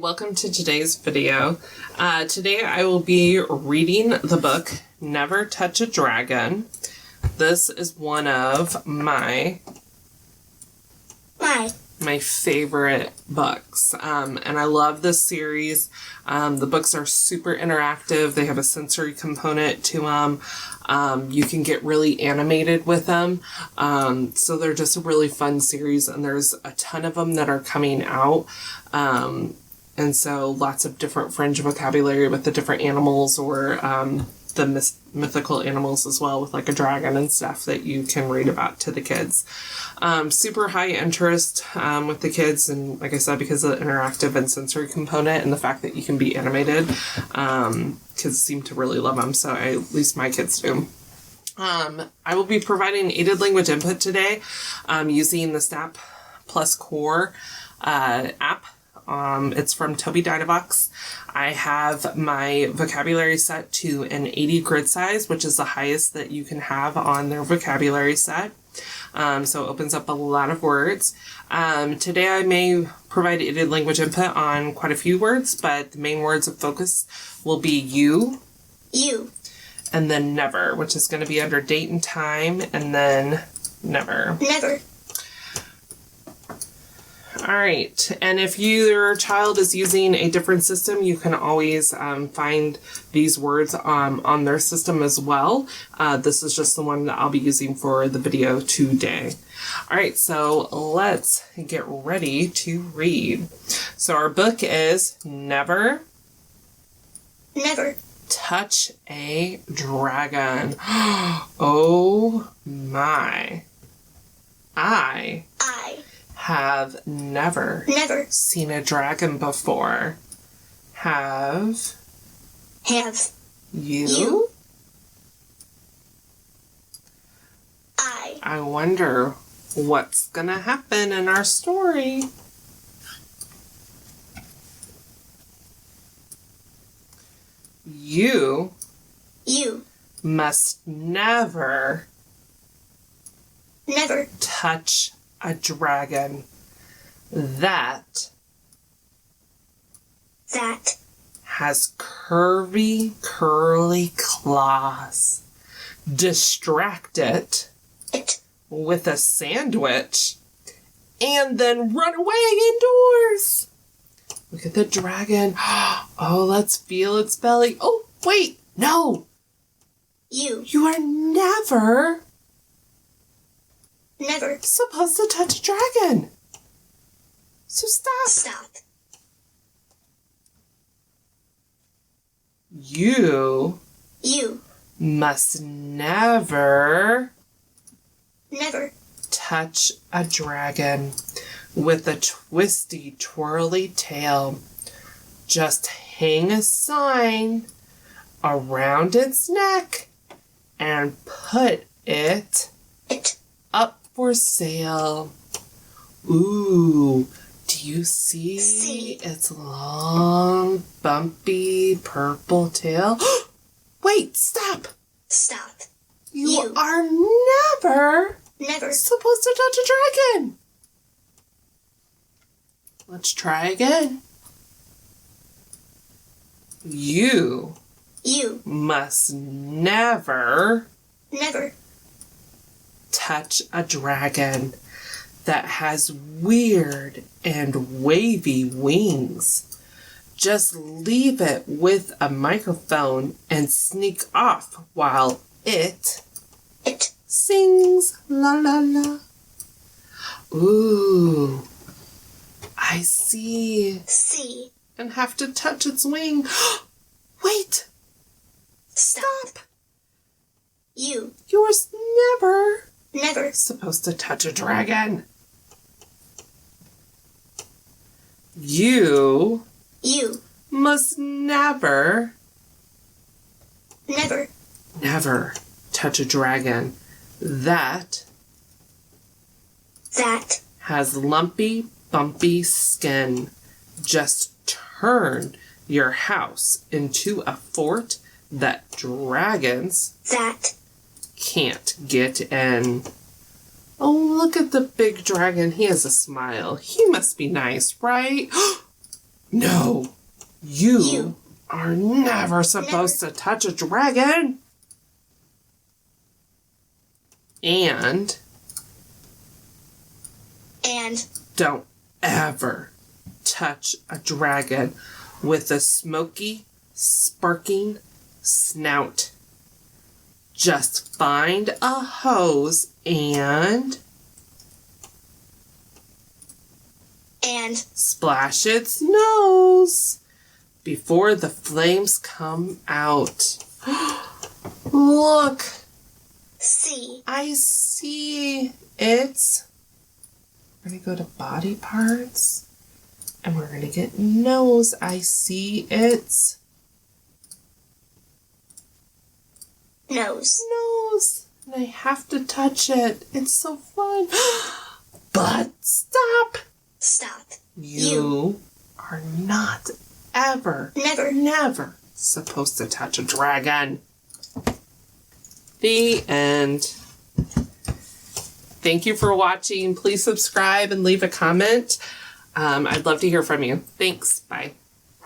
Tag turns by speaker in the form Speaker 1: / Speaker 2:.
Speaker 1: Welcome to today's video. Today I will be reading the book Never Touch a Dragon. This is one of my favorite books, and I love this series. The books are super interactive. They have a sensory component to them. You can get really animated with them. So they're just a really fun series, and there's a ton of them that are coming out. And so lots of different fringe vocabulary with the different animals or the mythical animals as well, with like a dragon and stuff that you can read about to the kids. Super high interest with the kids, and like I said, because of the interactive and sensory component and the fact that you can be animated, kids seem to really love them, so at least my kids do. I will be providing aided language input today using the Snap Plus Core app. It's from Toby Dynavox. I have my vocabulary set to an 80 grid size, which is the highest that you can have on their vocabulary set. So it opens up a lot of words. Today I may provide aided language input on quite a few words, but the main words of focus will be you, and then never, which is going to be under date and time, and then never. All right, and if your child is using a different system, you can always find these words on their system as well. This is just the one that I'll be using for the video today. All right, so let's get ready to read. So our book is Never Touch a Dragon. Oh my. I have never seen a dragon before. Have you? I wonder what's gonna happen in our story. You must never touch a dragon that has curly claws. Distract it with a sandwich and then run away indoors. Look at the dragon. Oh, let's feel its belly. Oh, wait, no. You are never supposed to touch a dragon. So stop. You must never touch a dragon with a twisty, twirly tail. Just hang a sign around its neck and put it up for sale. Ooh, do you see its long, bumpy, purple tail? Wait, stop! You are never supposed to touch a dragon. Let's try again. You must never touch a dragon that has weird and wavy wings. Just leave it with a microphone and sneak off while it sings la la la. Ooh, I see. And have to touch its wing. Wait! Stop! You're never supposed to touch a dragon. You must never touch a dragon that has lumpy, bumpy skin. Just turn your house into a fort that dragons can't get in. Oh, look at the big dragon. He has a smile. He must be nice, right? No, you are never supposed to touch a dragon. And don't ever touch a dragon with a smoky, sparking snout. Just find a hose and splash its nose before the flames come out. Look.
Speaker 2: See.
Speaker 1: I see. We're going to go to body parts. And we're going to get nose. I see its
Speaker 2: nose.
Speaker 1: And I have to touch it. It's so fun. But stop. You are not ever, never supposed to touch a dragon. The end. Thank you for watching. Please subscribe and leave a comment. I'd love to hear from you. Thanks. Bye.